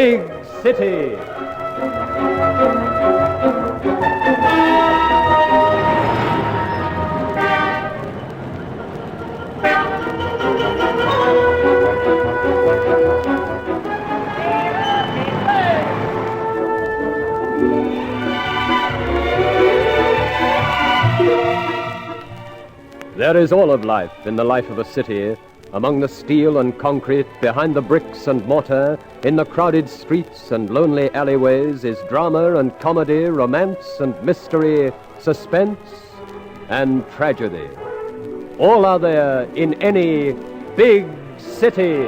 big city. There is all of life in the life of a city, among the steel and concrete, behind the bricks and mortar, in the crowded streets and lonely alleyways is drama and comedy, romance and mystery, suspense and tragedy. All are there in any big city.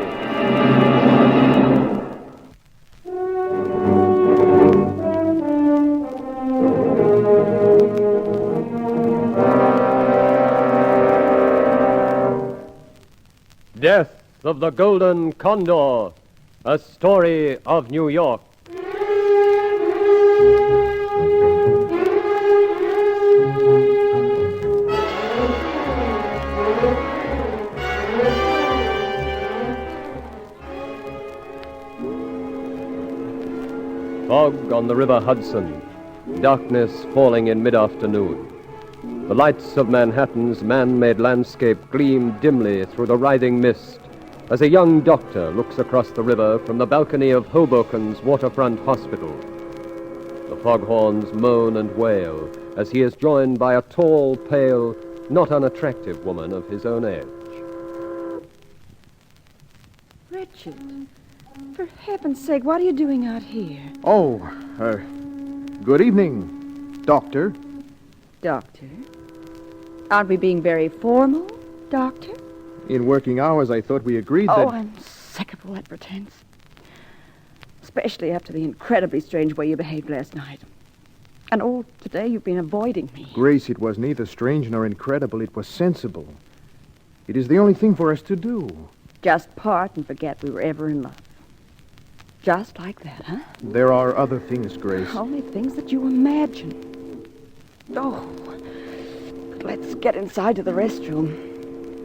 Death of the Golden Condor, a story of New York. Fog on the River Hudson, darkness falling in mid-afternoon. The lights of Manhattan's man-made landscape gleam dimly through the writhing mist as a young doctor looks across the river from the balcony of Hoboken's waterfront hospital. The foghorns moan and wail as he is joined by a tall, pale, not unattractive woman of his own age. Richard, for heaven's sake, what are you doing out here? Oh, good evening, Doctor. Doctor? Aren't we being very formal, Doctor? In working hours, I thought we agreed that... Oh, I'm sick of all that pretense. Especially after the incredibly strange way you behaved last night. And all today you've been avoiding me. Grace, it was neither strange nor incredible. It was sensible. It is the only thing for us to do. Just part and forget we were ever in love. Just like that, huh? There are other things, Grace. Only things that you imagine. Oh, but let's get inside to the restroom.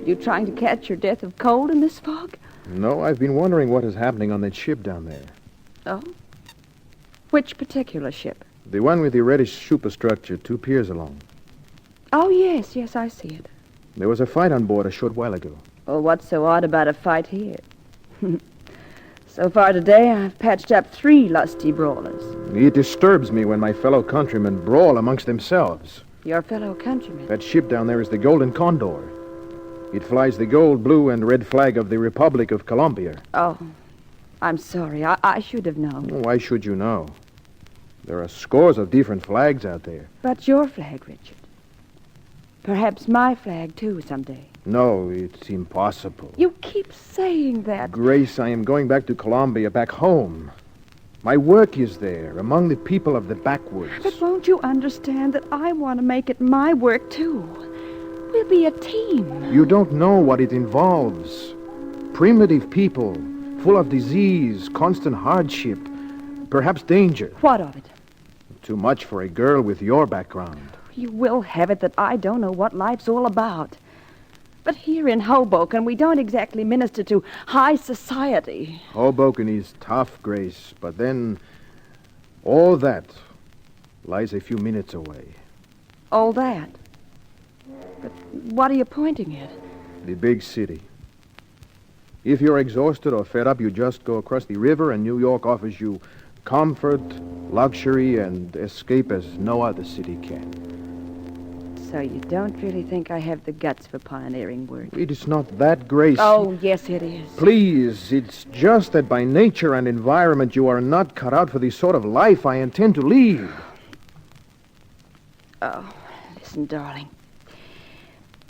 You trying to catch your death of cold in this fog? No, I've been wondering what is happening on that ship down there. Oh? Which particular ship? The one with the reddish superstructure 2 piers along. Oh, yes, I see it. There was a fight on board a short while ago. Well, what's so odd about a fight here? So far today, I've patched up 3 lusty brawlers. It disturbs me when my fellow countrymen brawl amongst themselves. Your fellow countrymen? That ship down there is the Golden Condor. It flies the gold, blue, and red flag of the Republic of Colombia. Oh, I'm sorry. I should have known. Why should you know? There are scores of different flags out there. But your flag, Richard. Perhaps my flag, too, someday. No, it's impossible. You keep saying that. Grace, I am going back to Colombia, back home. My work is there, among the people of the backwoods. But won't you understand that I want to make it my work, too? We'll be a team. You don't know what it involves. Primitive people, full of disease, constant hardship, perhaps danger. What of it? Too much for a girl with your background. You will have it that I don't know what life's all about. But here in Hoboken, we don't exactly minister to high society. Hoboken is tough, Grace, but then all that lies a few minutes away. All that? But what are you pointing at? The big city. If you're exhausted or fed up, you just go across the river and New York offers you comfort, luxury, and escape as no other city can. So you don't really think I have the guts for pioneering work? It is not that, Grace. Oh, yes, it is. Please, it's just that by nature and environment you are not cut out for the sort of life I intend to lead. Oh, listen, darling.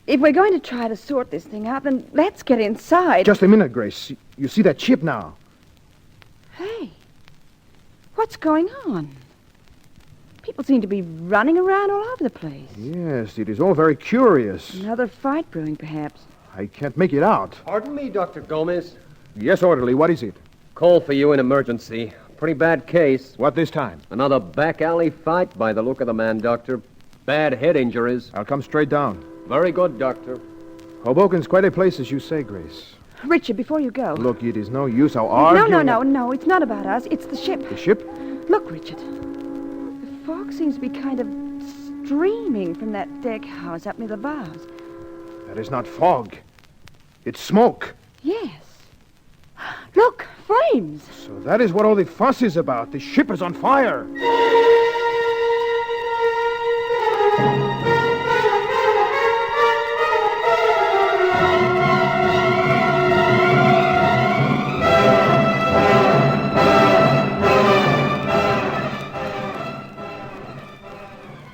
If we're going to try to sort this thing out, then let's get inside. Just a minute, Grace. You see that ship now? Hey, what's going on? People seem to be running around all over the place. Yes, it is all very curious. Another fight brewing, perhaps. I can't make it out. Pardon me, Dr. Gomez. Yes, orderly, what is it? Call for you in emergency. Pretty bad case. What this time? Another back alley fight by the look of the man, Doctor. Bad head injuries. I'll come straight down. Very good, Doctor. Hoboken's quite a place, as you say, Grace. Richard, before you go. Look, it is no use our arguing. No. It's not about us. It's the ship. The ship? Look, Richard. The fog seems to be kind of streaming from that deck house up near the bows. That is not fog. It's smoke. Yes. Look, flames. So that is what all the fuss is about. The ship is on fire.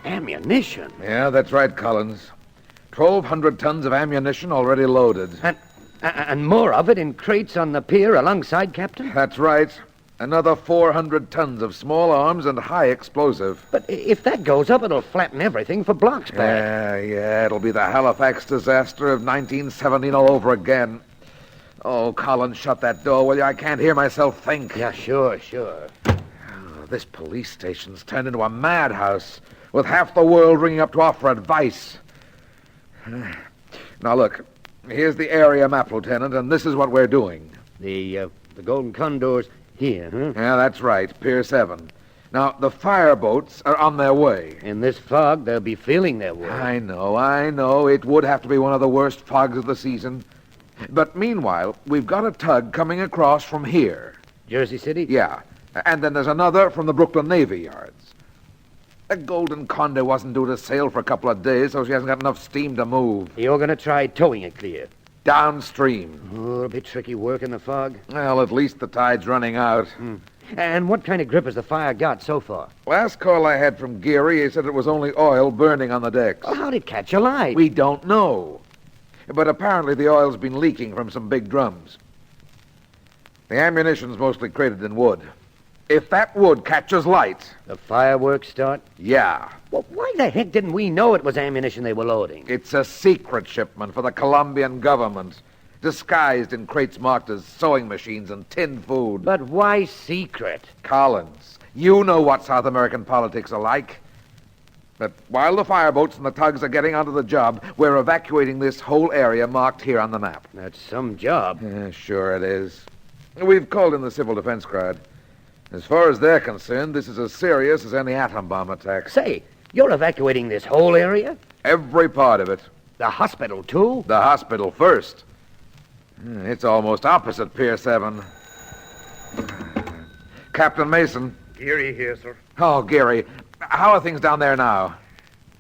Ammunition? Yeah, that's right, Collins. 1,200 tons of ammunition already loaded. And more of it in crates on the pier alongside, Captain? That's right. Another 400 tons of small arms and high explosive. But if that goes up, it'll flatten everything for blocks back. Yeah, it'll be the Halifax disaster of 1917 all over again. Oh, Collins, shut that door, will you? I can't hear myself think. Yeah, sure. Oh, this police station's turned into a madhouse, with half the world ringing up to offer advice. Now, look, here's the area map, Lieutenant, and this is what we're doing. The Golden Condor's here, huh? Yeah, that's right, Pier 7. Now, the fireboats are on their way. In this fog, they'll be feeling their way. I know. It would have to be one of the worst fogs of the season. But meanwhile, we've got a tug coming across from here. Jersey City? Yeah, and then there's another from the Brooklyn Navy Yards. The Golden Condor wasn't due to sail for a couple of days, so she hasn't got enough steam to move. You're going to try towing it clear? Downstream. Oh, it'll be tricky work in the fog. Well, at least the tide's running out. And what kind of grip has the fire got so far? Last call I had from Geary, he said it was only oil burning on the decks. Well, how'd it catch alight? We don't know. But apparently the oil's been leaking from some big drums. The ammunition's mostly crated in wood. If that wood catches light... The fireworks start? Yeah. Well, why the heck didn't we know it was ammunition they were loading? It's a secret shipment for the Colombian government, disguised in crates marked as sewing machines and tinned food. But why secret? Collins, you know what South American politics are like. But while the fireboats and the tugs are getting onto the job, we're evacuating this whole area marked here on the map. That's some job. Yeah, sure it is. We've called in the civil defense crowd. As far as they're concerned, this is as serious as any atom bomb attack. Say, you're evacuating this whole area? Every part of it. The hospital, too? The hospital first. It's almost opposite Pier 7. Captain Mason. Geary here, sir. Oh, Geary. How are things down there now?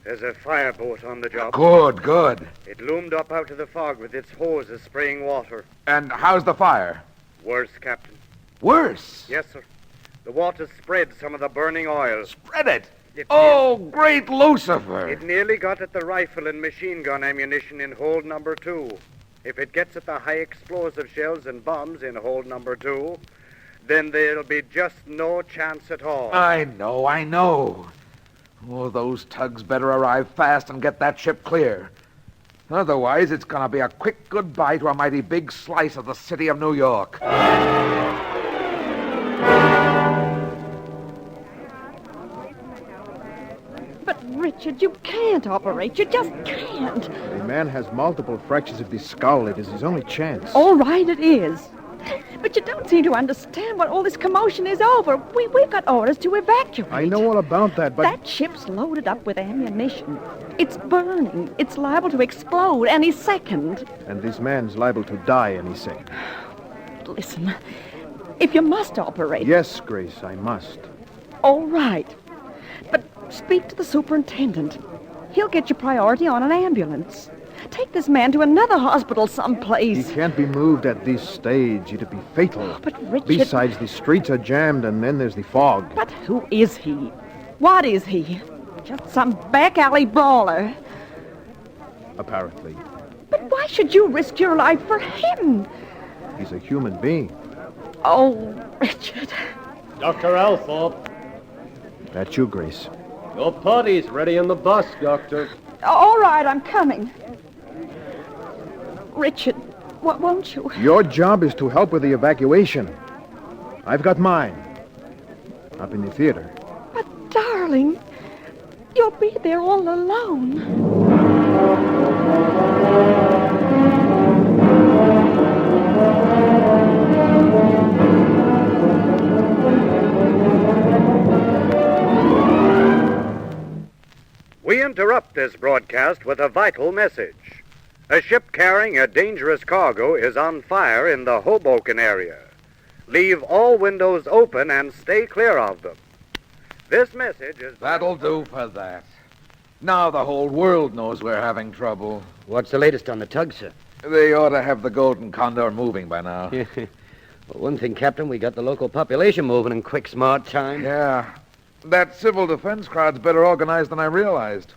There's a fireboat on the job. Good. It loomed up out of the fog with its hoses spraying water. And how's the fire? Worse, Captain. Worse? Yes, sir. The water spread some of the burning oil. Spread it? Oh, great Lucifer! It nearly got at the rifle and machine gun ammunition in hold number 2. If it gets at the high explosive shells and bombs in hold number 2, then there'll be just no chance at all. I know. Oh, those tugs better arrive fast and get that ship clear. Otherwise, it's going to be a quick goodbye to a mighty big slice of the city of New York. But, Richard, you can't operate. You just can't. The man has multiple fractures of the skull. It is his only chance. All right, it is. But you don't seem to understand what all this commotion is over. We've got orders to evacuate. I know all about that, but... That ship's loaded up with ammunition. It's burning. It's liable to explode any second. And this man's liable to die any second. Listen, if you must operate... Yes, Grace, I must. All right. But speak to the superintendent. He'll get you priority on an ambulance. Take this man to another hospital someplace. He can't be moved at this stage. It'd be fatal. Oh, but Richard... Besides, the streets are jammed, and then there's the fog. But who is he? What is he? Just some back alley brawler. Apparently. But why should you risk your life for him? He's a human being. Oh, Richard. Dr. Althorpe, That's you, Grace. your party's ready in the bus, Doctor. All right, I'm coming. Richard, what won't you? Your job is to help with the evacuation. I've got mine. Up in the theater. But, darling, you'll be there all alone. interrupt this broadcast with a vital message. A ship carrying a dangerous cargo is on fire in the Hoboken area. Leave all windows open and stay clear of them. This message is... That'll do for that. Now the whole world knows we're having trouble. What's the latest on the tug, sir? They ought to have the Golden Condor moving by now. Well, one thing, Captain, we got the local population moving in quick, smart time. Yeah. That civil defense crowd's better organized than I realized.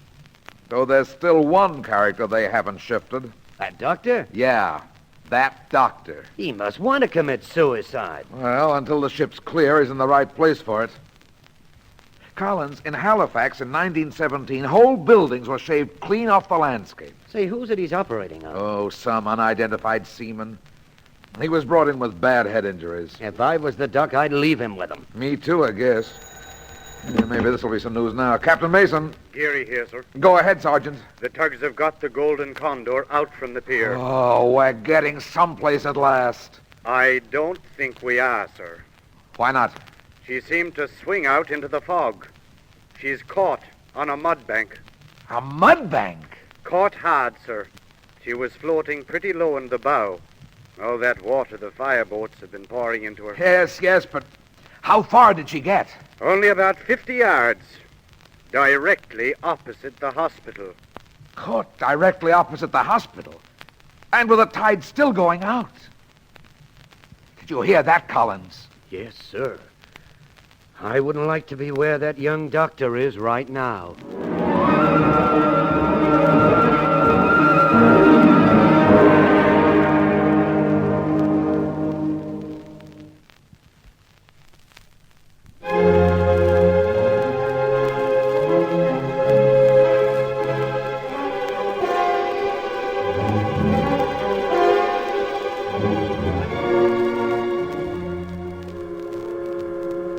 Though there's still one character they haven't shifted. That doctor? Yeah, that doctor. He must want to commit suicide. Well, until the ship's clear, he's in the right place for it. Collins, in Halifax in 1917, whole buildings were shaved clean off the landscape. Say, who's it he's operating on? Oh, some unidentified seaman. He was brought in with bad head injuries. If I was the doc, I'd leave him with him. Me too, I guess. Yeah, maybe this will be some news now. Captain Mason. Geary here, sir. Go ahead, Sergeant. The tugs have got the Golden Condor out from the pier. Oh, we're getting someplace at last. I don't think we are, sir. Why not? She seemed to swing out into the fog. She's caught on a mud bank. A mud bank? Caught hard, sir. She was floating pretty low in the bow. All that water the fireboats have been pouring into her. Yes, but how far did she get? Only about 50 yards. Directly opposite the hospital. Caught directly opposite the hospital. And with the tide still going out. Did you hear that, Collins? Yes, sir. I wouldn't like to be where that young doctor is right now.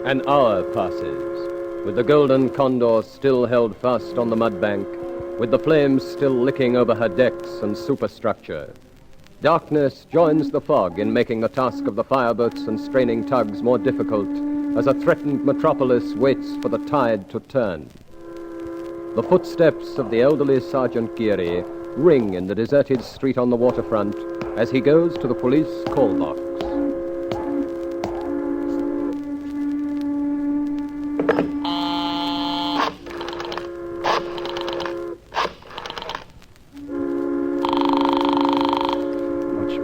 An hour passes, with the Golden Condor still held fast on the mud bank, with the flames still licking over her decks and superstructure. Darkness joins the fog in making the task of the fireboats and straining tugs more difficult as a threatened metropolis waits for the tide to turn. The footsteps of the elderly Sergeant Geary ring in the deserted street on the waterfront as he goes to the police call box.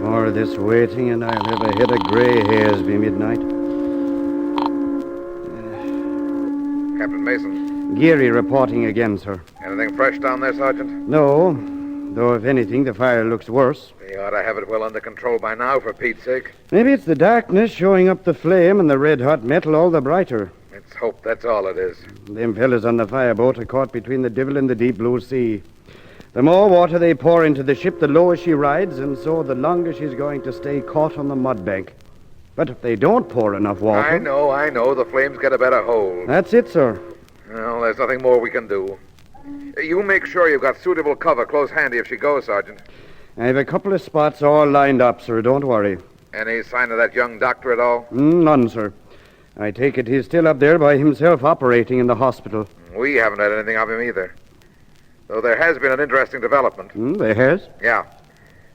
More of this waiting, and I'll have a head of gray hairs by midnight. Captain Mason. Geary reporting again, sir. Anything fresh down there, Sergeant? No, though if anything, the fire looks worse. They ought to have it well under control by now, for Pete's sake. Maybe it's the darkness showing up the flame and the red-hot metal all the brighter. Let's hope that's all it is. Them fellas on the fireboat are caught between the devil and the deep blue sea. The more water they pour into the ship, the lower she rides, and so the longer she's going to stay caught on the mud bank. But if they don't pour enough water... I know. The flames get a better hold. That's it, sir. Well, there's nothing more we can do. You make sure you've got suitable cover close handy if she goes, Sergeant. I have a couple of spots all lined up, sir. Don't worry. Any sign of that young doctor at all? None, sir. I take it he's still up there by himself operating in the hospital. We haven't had anything of him either. Though there has been an interesting development. There has? Yeah.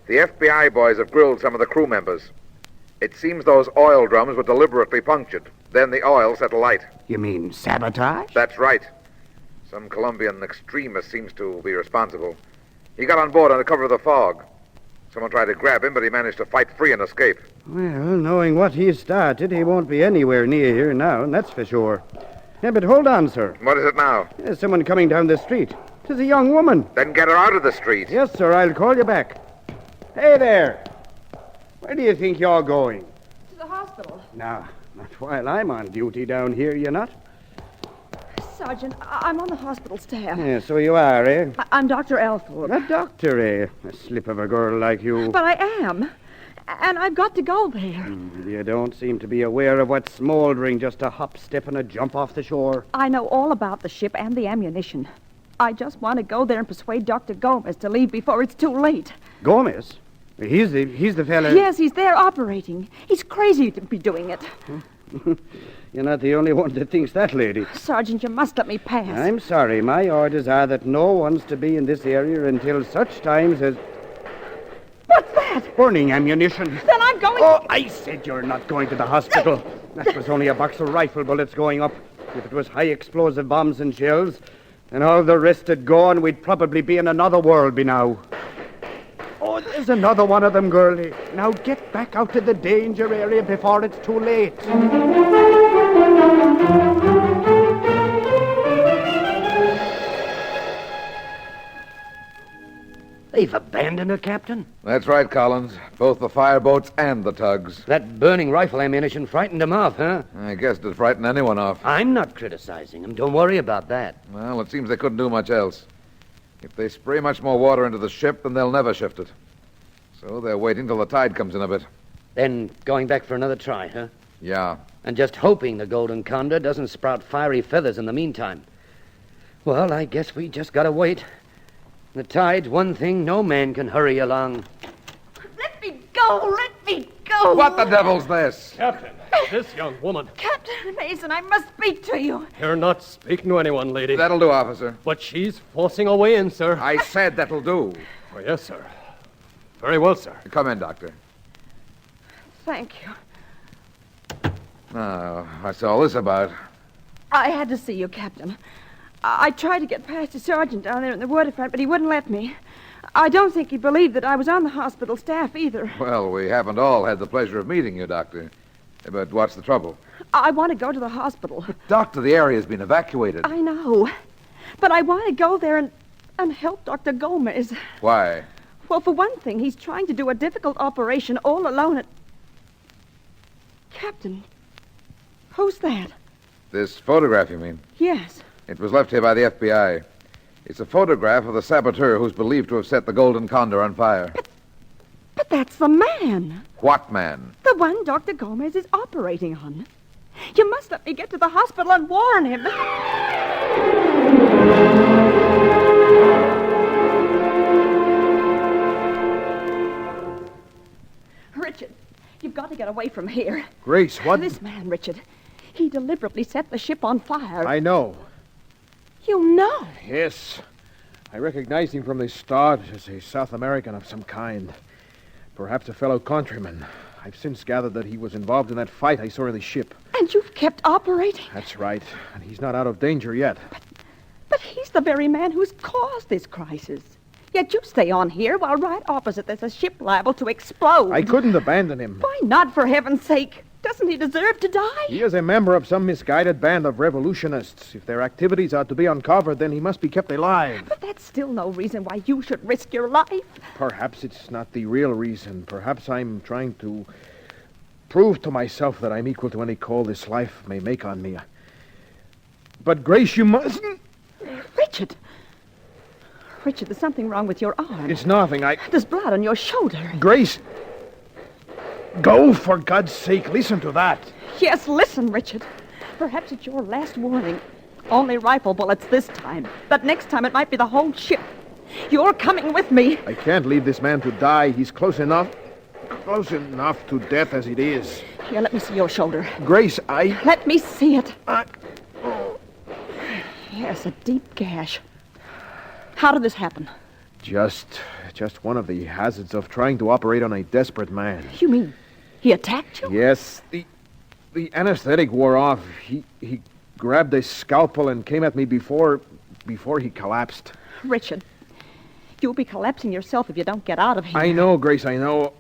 The FBI boys have grilled some of the crew members. It seems those oil drums were deliberately punctured. Then the oil set alight. You mean sabotage? That's right. Some Colombian extremist seems to be responsible. He got on board under cover of the fog. Someone tried to grab him, but he managed to fight free and escape. Well, knowing what he started, he won't be anywhere near here now, and that's for sure. Yeah, but hold on, sir. What is it now? There's someone coming down the street. 'Tis a young woman. Then get her out of the street. Yes, sir, I'll call you back. Hey there. Where do you think you're going? To the hospital. No, not while I'm on duty down here, you're not. Sergeant, I'm on the hospital staff. Yeah, so you are, eh? I'm Dr. Elthorpe. A doctor, eh? A slip of a girl like you. But I am. And I've got to go there. You don't seem to be aware of what's smoldering just a hop, step, and a jump off the shore. I know all about the ship and the ammunition. I just want to go there and persuade Dr. Gomez to leave before it's too late. Gomez? He's the fella... Yes, he's there operating. He's crazy to be doing it. You're not the only one that thinks that, lady. Sergeant, you must let me pass. I'm sorry. My orders are that no one's to be in this area until such times as... What's that? Burning ammunition. Then I'm going... Oh, I said you're not going to the hospital. That was only a box of rifle bullets going up. If it was high explosive bombs and shells, and all the rest had gone, we'd probably be in another world by now. Oh, there's another one of them, girlie. Now get back out to the danger area before it's too late. They've abandoned her, Captain? That's right, Collins. Both the fireboats and the tugs. That burning rifle ammunition frightened them off, huh? I guess it'd frighten anyone off. I'm not criticizing them. Don't worry about that. Well, it seems they couldn't do much else. If they spray much more water into the ship, then they'll never shift it. So they're waiting till the tide comes in a bit. Then going back for another try, huh? Yeah. And just hoping the Golden Condor doesn't sprout fiery feathers in the meantime. Well, I guess we just gotta wait. The tide's one thing no man can hurry along. Let me go! Let me go! What the devil's this? Captain, this young woman. Captain Mason, I must speak to you. You're not speaking to anyone, lady. That'll do, officer. But she's forcing her way in, sir. I said that'll do. Oh, yes, sir. Very well, sir. Come in, Doctor. Thank you. Oh, what's all this about? I had to see you, Captain. I tried to get past the sergeant down there in the waterfront, but he wouldn't let me. I don't think he believed that I was on the hospital staff either. Well, we haven't all had the pleasure of meeting you, Doctor. But what's the trouble? I want to go to the hospital. Doctor, the area's been evacuated. I know. But I want to go there and help Dr. Gomez. Why? Well, for one thing, he's trying to do a difficult operation all alone at... Captain, who's that? This photograph, you mean? Yes. It was left here by the FBI. It's a photograph of the saboteur who's believed to have set the Golden Condor on fire. But that's the man. What man? The one Dr. Gomez is operating on. You must let me get to the hospital and warn him. Richard, you've got to get away from here. Grace, what? This man, Richard, he deliberately set the ship on fire. I know. You know? Yes. I recognized him from the start as a South American of some kind. Perhaps a fellow countryman. I've since gathered that he was involved in that fight I saw in the ship. And you've kept operating? That's right. And he's not out of danger yet. But he's the very man who's caused this crisis. Yet you stay on here while right opposite there's a ship liable to explode. I couldn't abandon him. Why not, for heaven's sake? Doesn't he deserve to die? He is a member of some misguided band of revolutionists. If their activities are to be uncovered, then he must be kept alive. But that's still no reason why you should risk your life. Perhaps it's not the real reason. Perhaps I'm trying to prove to myself that I'm equal to any call this life may make on me. But, Grace, you mustn't... Richard, there's something wrong with your arm. It's nothing. There's blood on your shoulder. Grace... Go, for God's sake. Listen to that. Yes, listen, Richard. Perhaps it's your last warning. Only rifle bullets this time. But next time it might be the whole ship. You're coming with me. I can't leave this man to die. He's close enough to death as it is. Here, let me see your shoulder. Grace, Let me see it. Yes, a deep gash. How did this happen? Just one of the hazards of trying to operate on a desperate man. You mean he attacked you? Yes, the anesthetic wore off. He grabbed a scalpel and came at me before he collapsed. Richard, you'll be collapsing yourself if you don't get out of here. I know, Grace, I know.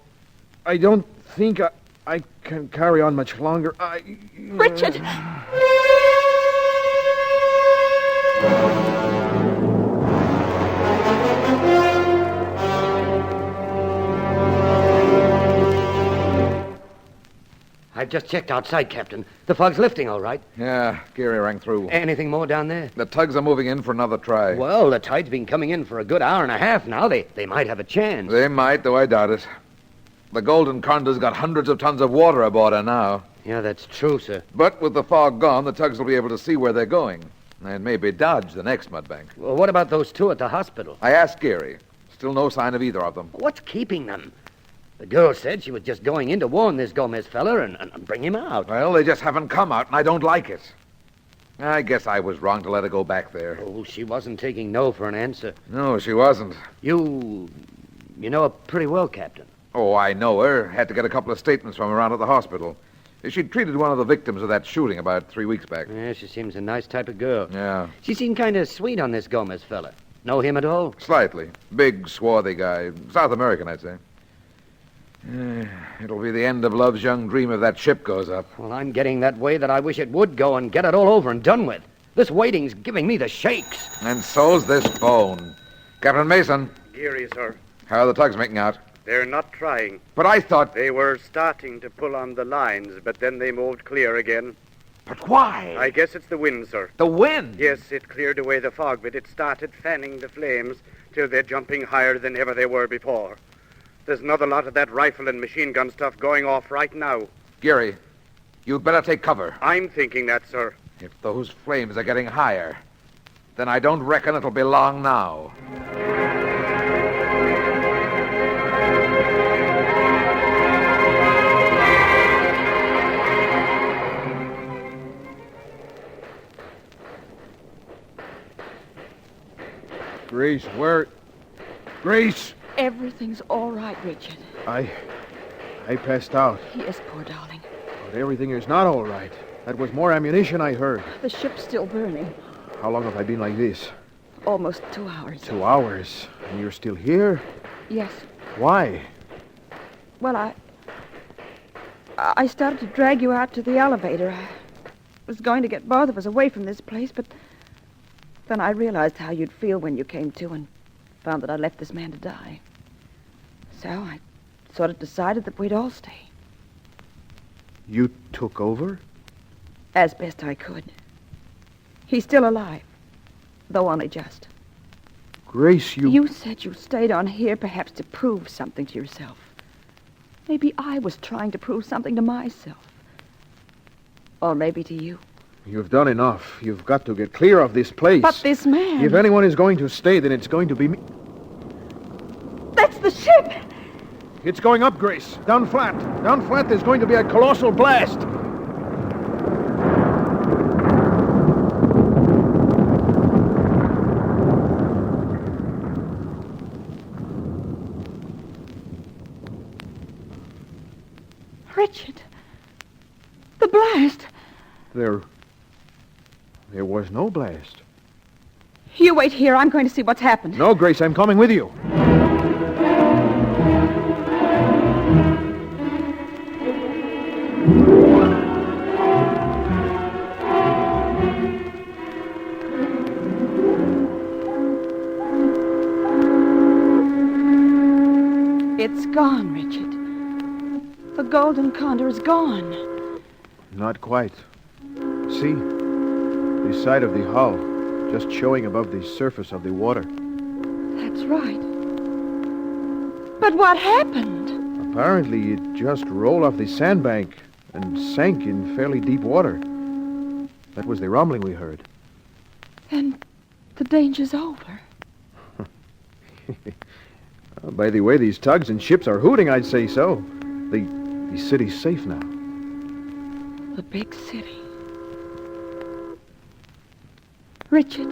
I don't think I can carry on much longer. Richard! I've just checked outside, Captain. The fog's lifting, all right. Yeah, Geary rang through. Anything more down there? The tugs are moving in for another try. Well, the tide's been coming in for a good hour and a half now. They might have a chance. They might, though I doubt it. The Golden Condor's got hundreds of tons of water aboard her now. Yeah, that's true, sir. But with the fog gone, the tugs will be able to see where they're going. And maybe dodge the next mudbank. Well, what about those two at the hospital? I asked Geary. Still no sign of either of them. What's keeping them? The girl said she was just going in to warn this Gomez fella and bring him out. Well, they just haven't come out, and I don't like it. I guess I was wrong to let her go back there. Oh, she wasn't taking no for an answer. No, she wasn't. You know her pretty well, Captain. Oh, I know her. Had to get a couple of statements from her around at the hospital. She treated one of the victims of that shooting about 3 weeks back. Yeah, she seems a nice type of girl. Yeah. She seemed kind of sweet on this Gomez fella. Know him at all? Slightly. Big, swarthy guy. South American, I'd say. It'll be the end of love's young dream if that ship goes up. Well, I'm getting that way that I wish it would go and get it all over and done with. This waiting's giving me the shakes. And so's this phone. Captain Mason. Geary, sir. How are the tugs making out? They're not trying. But I thought... They were starting to pull on the lines, but then they moved clear again. But why? I guess it's the wind, sir. The wind? Yes, it cleared away the fog, but it started fanning the flames till they're jumping higher than ever they were before. There's another lot of that rifle and machine gun stuff going off right now. Geary, you'd better take cover. I'm thinking that, sir. If those flames are getting higher, then I don't reckon it'll be long now. Grace, where... Grace! Everything's all right, Richard. I passed out. Yes, poor darling. But everything is not all right. That was more ammunition I heard. The ship's still burning. How long have I been like this? Almost 2 hours. 2 hours. And you're still here? Yes. Why? Well, I started to drag you out to the elevator. I was going to get both of us away from this place, but then I realized how you'd feel when you came to and found that I left this man to die. So I sort of decided that we'd all stay. You took over? As best I could. He's still alive, though only just. Grace, You said you stayed on here perhaps to prove something to yourself. Maybe I was trying to prove something to myself. Or maybe to you. You've done enough. You've got to get clear of this place. But this man... If anyone is going to stay, then it's going to be me. That's the ship! It's going up, Grace. Down flat. Down flat, there's going to be a colossal blast. Richard. The blast. There was no blast. You wait here. I'm going to see what's happened. No, Grace, I'm coming with you. It's gone, Richard. The Golden Condor is gone. Not quite. See? The side of the hull, just showing above the surface of the water. That's right. But what happened? Apparently, it just rolled off the sandbank and sank in fairly deep water. That was the rumbling we heard. Then the danger's over. By the way these tugs and ships are hooting, I'd say so. The city's safe now. The big city. Richard,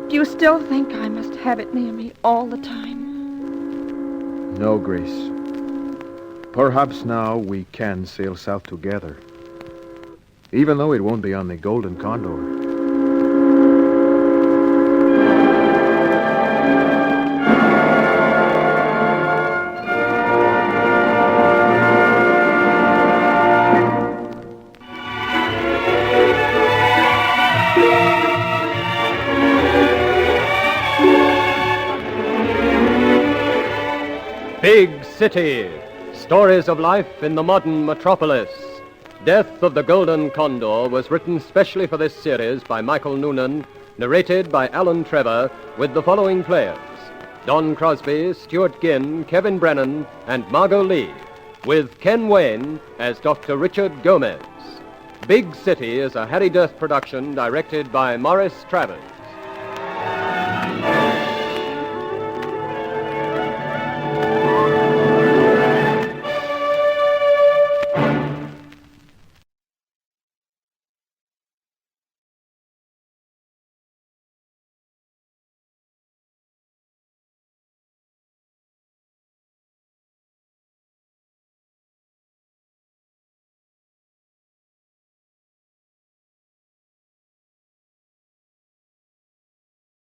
do you still think I must have it near me all the time? No, Grace. Perhaps now we can sail south together. Even though it won't be on the Golden Condor. Big City. Stories of life in the modern metropolis. Death of the Golden Condor was written specially for this series by Michael Noonan, narrated by Allan Trevor, with the following players: Don Crosbie, Stewart Ginn, Kevin Brennan, and Margot Lee, with Ken Wayne as Dr. Richard Gomez. Big City is a Harry Durst production directed by Maurice Travers.